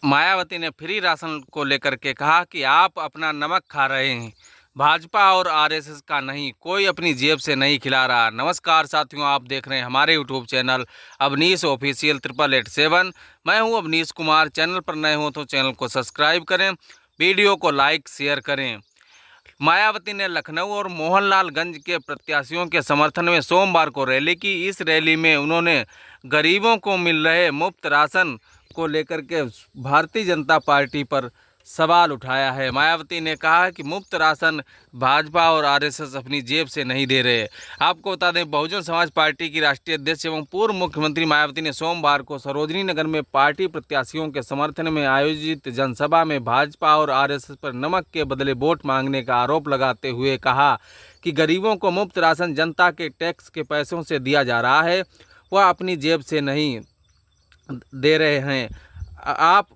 मायावती ने free ration को लेकर के कहा कि आप अपना नमक खा रहे हैं, भाजपा और आरएसएस का नहीं, कोई अपनी जेब से नहीं खिला रहा। नमस्कार साथियों, आप देख रहे हैं हमारे यूट्यूब चैनल अवनीश ऑफिशियल 8887। मैं हूं अवनीश कुमार। चैनल पर नए हो तो चैनल को सब्सक्राइब करें, वीडियो को लाइक शेयर करें। मायावती ने लखनऊ और मोहनलालगंज के प्रत्याशियों के समर्थन में सोमवार को रैली की। इस रैली में उन्होंने गरीबों को मिल रहे मुफ्त राशन को लेकर के भारतीय जनता पार्टी पर सवाल उठाया है। मायावती ने कहा कि मुफ्त राशन भाजपा और आरएसएस अपनी जेब से नहीं दे रहे। आपको बता दें, बहुजन समाज पार्टी की राष्ट्रीय अध्यक्ष एवं पूर्व मुख्यमंत्री मायावती ने सोमवार को सरोजनी नगर में पार्टी प्रत्याशियों के समर्थन में आयोजित जनसभा में भाजपा और आरएसएस पर नमक के बदले वोट मांगने का आरोप लगाते हुए कहा कि गरीबों को मुफ्त राशन जनता के टैक्स के पैसों से दिया जा रहा है, वह अपनी जेब से नहीं दे रहे हैं। आप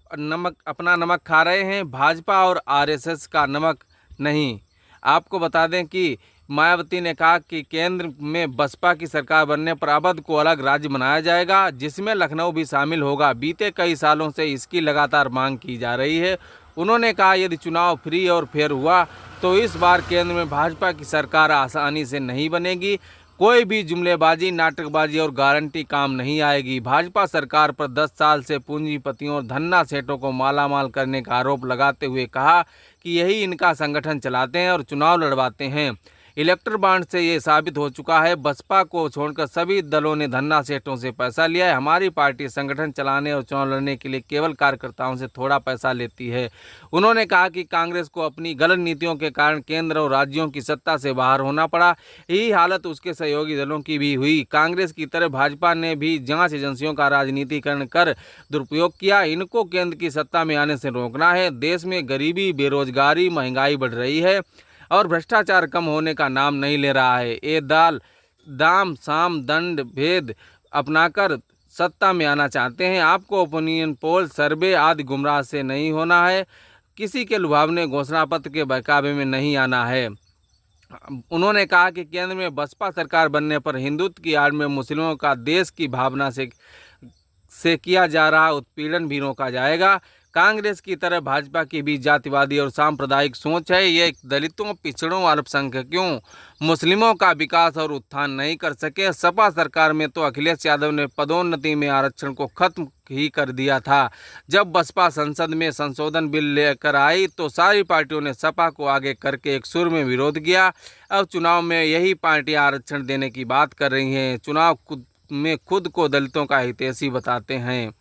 अपना नमक खा रहे हैं, भाजपा और आरएसएस का नमक नहीं। आपको बता दें कि मायावती ने कहा कि केंद्र में बसपा की सरकार बनने पर अवध को अलग राज्य बनाया जाएगा, जिसमें लखनऊ भी शामिल होगा। बीते कई सालों से इसकी लगातार मांग की जा रही है। उन्होंने कहा यदि चुनाव फ्री और फेयर हुआ तो इस बार केंद्र में भाजपा की सरकार आसानी से नहीं बनेगी। कोई भी जुमलेबाजी, नाटकबाजी और गारंटी काम नहीं आएगी। भाजपा सरकार पर 10 साल से पूंजीपतियों और धन्ना सेठों को मालामाल करने का आरोप लगाते हुए कहा कि यही इनका संगठन चलाते हैं और चुनाव लड़वाते हैं। इलेक्टर बॉन्ड से ये साबित हो चुका है। बसपा को छोड़कर सभी दलों ने धन्ना सेठों से पैसा लिया है। हमारी पार्टी संगठन चलाने और चुनाव लड़ने के लिए केवल कार्यकर्ताओं से थोड़ा पैसा लेती है। उन्होंने कहा कि कांग्रेस को अपनी गलत नीतियों के कारण केंद्र और राज्यों की सत्ता से बाहर होना पड़ा। यही हालत उसके सहयोगी दलों की भी हुई। कांग्रेस की तरह भाजपा ने भी जांच एजेंसियों का राजनीतिकरण कर दुरुपयोग किया। इनको केंद्र की सत्ता में आने से रोकना है। देश में गरीबी, बेरोजगारी, महंगाई बढ़ रही है और भ्रष्टाचार कम होने का नाम नहीं ले रहा है। ये दाम साम दंड भेद अपनाकर सत्ता में आना चाहते हैं। आपको ओपिनियन पोल, सर्वे आदि गुमराह से नहीं होना है। किसी के लुभावने घोषणा पत्र के बहकावे में नहीं आना है। उन्होंने कहा कि केंद्र में बसपा सरकार बनने पर हिंदुत्व की आड़ में मुस्लिमों का देश की भावना से किया जा रहा उत्पीड़न भी रोका जाएगा। कांग्रेस की तरह भाजपा की भी जातिवादी और सांप्रदायिक सोच है। ये दलितों, पिछड़ों, अल्पसंख्यकों, मुस्लिमों का विकास और उत्थान नहीं कर सके। सपा सरकार में तो अखिलेश यादव ने पदोन्नति में आरक्षण को खत्म ही कर दिया था। जब बसपा संसद में संशोधन बिल लेकर आई तो सारी पार्टियों ने सपा को आगे करके एक सुर में विरोध किया। अब चुनाव में यही पार्टियां आरक्षण देने की बात कर रही हैं। चुनाव में खुद को दलितों का हितैषी बताते हैं।